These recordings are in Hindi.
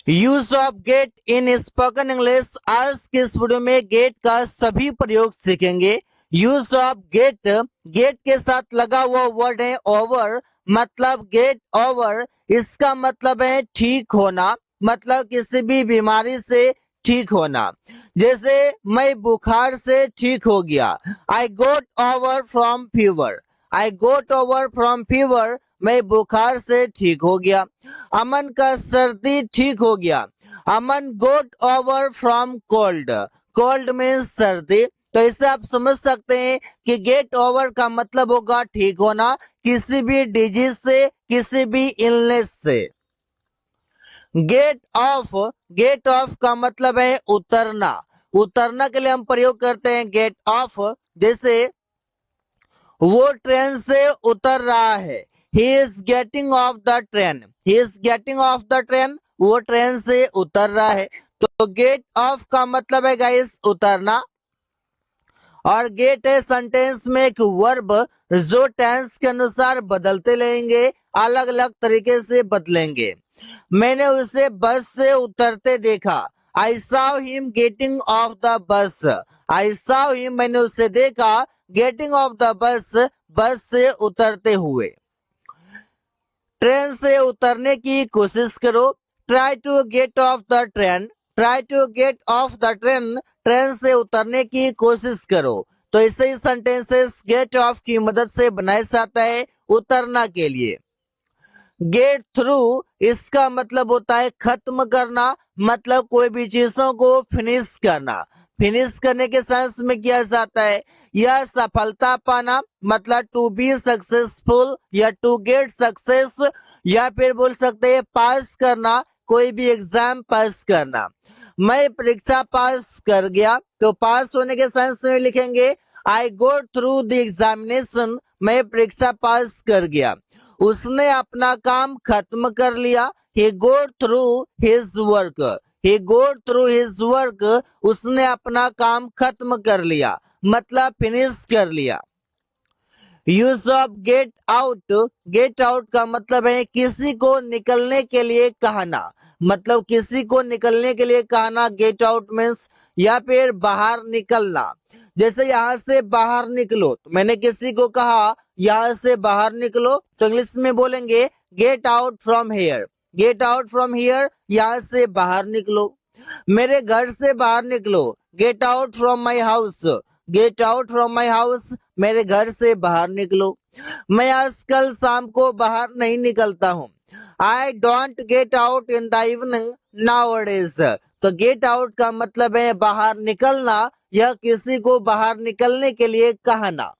Use of get in spoken English. आज के इस वीडियो में गेट का सभी प्रयोग सीखेंगे। यूज ऑफ गेट, गेट के साथ लगा हुआ वर्ड है ओवर, मतलब गेट ओवर। इसका मतलब है ठीक होना, मतलब किसी भी बीमारी से ठीक होना। जैसे मैं बुखार से ठीक हो गया, I got over from fever. I got over from fever, मैं बुखार से ठीक हो गया। अमन का सर्दी ठीक हो गया, अमन गोट ओवर फ्रॉम कोल्ड। कोल्ड में सर्दी। तो इससे आप समझ सकते हैं कि गेट ओवर का मतलब होगा ठीक होना किसी भी डिजीज से, किसी भी इलनेस से। गेट ऑफ, गेट ऑफ का मतलब है उतरना। उतरना के लिए हम प्रयोग करते हैं गेट ऑफ। जैसे वो ट्रेन से उतर रहा है, he is getting off the train. He is getting off the train, वो ट्रेन से उतर रहा है। तो गेट ऑफ का मतलब है गाइस उतरना। और गेट है सेंटेंस में एक वर्ब जो टेंस के अनुसार बदलते रहेंगे, अलग अलग तरीके से बदलेंगे। मैंने उसे बस से उतरते देखा, आई saw him getting off the bus। I saw him, मैंने उसे देखा, गेटिंग ऑफ द बस, बस से उतरते हुए। ट्रेन से उतरने की कोशिश करो, try to get off the train. Try to get off the train, train से उतरने की कोशिश करो। तो ऐसे ही सेंटेंसेस गेट ऑफ की मदद से बनाया जाता है उतरना के लिए। गेट थ्रू, इसका मतलब होता है खत्म करना, मतलब कोई भी चीजों को फिनिश करना। फिनिश करने के सेंस में किया जाता है यह सफलता पाना, मतलब टू बी सक्सेसफुल या टू गेट सक्सेस, या फिर बोल सकते हैं पास करना, कोई भी एग्जाम पास करना। मैं परीक्षा पास कर गया, तो पास होने के सेंस में लिखेंगे आई गो थ्रू द एग्जामिनेशन। मैं परीक्षा पास कर गया। उसने अपना काम खत्म कर लिया, he got through his work। he got through his work, उसने अपना काम खत्म कर लिया, मतलब फिनिश कर लिया। Use of get out, get out का मतलब है किसी को निकलने के लिए कहना, मतलब किसी को निकलने के लिए कहना गेट आउट मीन्स, या फिर बाहर निकलना। जैसे यहाँ से बाहर निकलो, तो मैंने किसी को कहा यहाँ से बाहर निकलो, तो इंग्लिश में बोलेंगे get out from here. Get out from here, यहाँ से बाहर निकलो। मेरे घर से बाहर निकलो, get out from my house. Get out from my house, मेरे घर से बाहर निकलो। मैं आजकल शाम को बाहर नहीं निकलता हूँ, I don't get out in the evening nowadays. तो गेट आउट का मतलब है बाहर निकलना या किसी को बाहर निकलने के लिए कहना।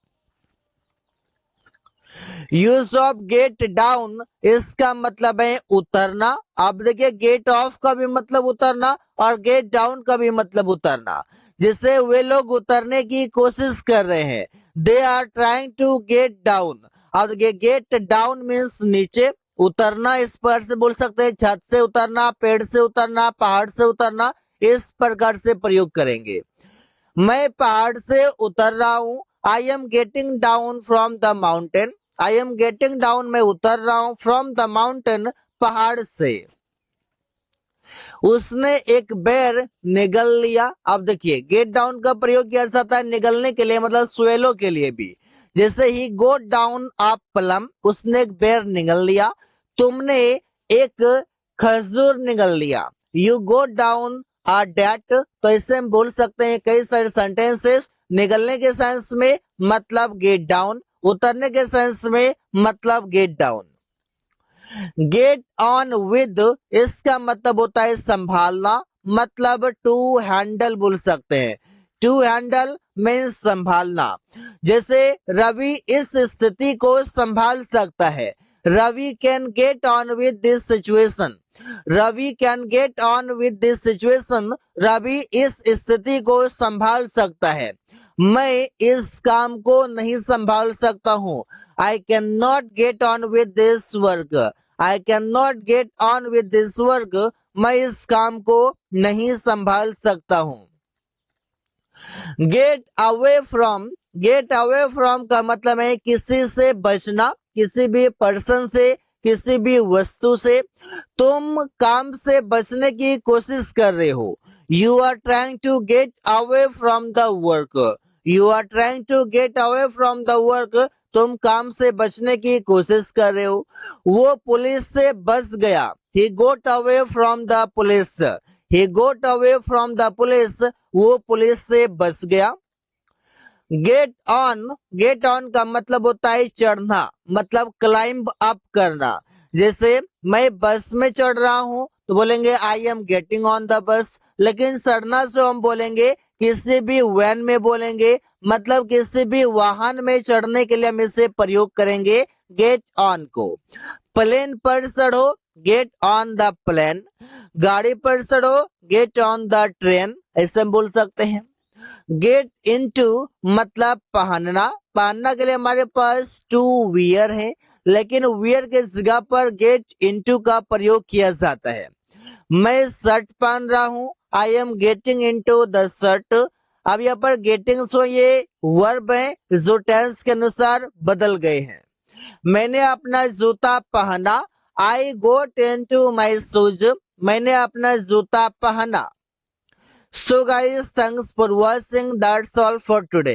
यूज ऑफ गेट डाउन, इसका मतलब है उतरना। अब देखिए गेट ऑफ का भी मतलब उतरना और गेट डाउन का भी मतलब उतरना। जैसे वे लोग उतरने की कोशिश कर रहे हैं, they are trying to get down. अब देखिए गेट डाउन मीन्स नीचे उतरना, इस पर से बोल सकते हैं छत से उतरना, पेड़ से उतरना, पहाड़ से उतरना, इस प्रकार से प्रयोग करेंगे। मैं पहाड़ से उतर रहा हूँ, I am getting down from the mountain. I am getting down, मैं उतर रहा हूँ, फ्रॉम द माउंटेन, पहाड़ से। उसने एक बेर निगल लिया। अब देखिए गेट डाउन का प्रयोग किया जाता है निगलने के लिए, मतलब स्वेलो के लिए भी। जैसे ही गोट डाउन अ प्लम, उसने एक बेर निगल लिया। तुमने एक खजूर निगल लिया, you got down a date. तो इससे हम बोल सकते हैं कई सारे सेंटेंसेस, निगलने के सेंस में मतलब गेट डाउन, उतरने के सेंस में मतलब get down. Gate on with, इसका मतलब होता है संभालना, मतलब टू हैंडल बोल सकते हैं। टू हैंडल मीन्स संभालना। जैसे रवि इस स्थिति को संभाल सकता है, Ravi can get on with this situation. Ravi can get on with this situation, Ravi इस स्थिति को संभाल सकता है। मैं इस काम को नहीं संभाल सकता हूँ, I can not gate on with this work. I can not gate on with this work, मैं इस काम को नहीं संभाल सकता हूँ। Gate away from, gate away from का मतलब है किसी से बचना, किसी भी पर्सन से, किसी भी वस्तु से, तुम काम से बचने की कोशिश कर रहे हो। You are trying to get away from the work. You are trying to get away from the work. तुम काम से बचने की कोशिश कर रहे हो। वो पुलिस से बच गया। He got away from the police. He got away from the police. वो पुलिस से बच गया। गेट ऑन का मतलब होता है चढ़ना, मतलब क्लाइंब अप करना। जैसे मैं बस में चढ़ रहा हूं तो बोलेंगे I am getting on the bus. लेकिन चढ़ना से हम बोलेंगे किसी भी वैन में बोलेंगे, मतलब किसी भी वाहन में चढ़ने के लिए हम इसे प्रयोग करेंगे गेट ऑन को। प्लेन पर चढ़ो, गेट ऑन द प्लेन। गाड़ी पर चढ़ो, गेट ऑन द ट्रेन, ऐसे हम बोल सकते हैं। गेट इनटू मतलब पहनना। पहनना के लिए हमारे पास टू वियर है, लेकिन वियर के जगह पर गेट इनटू का प्रयोग किया जाता है। मैं शर्ट पहन रहा हूं, I am getting into the shirt. अब यहाँ पर गेटिंग सो ये वर्ब है जो टेंस के अनुसार बदल गए हैं। मैंने अपना जूता पहना, आई गोट इनटू माई शूज। मैंने अपना जूता पहना। So guys, thanks for watching. That's all for today.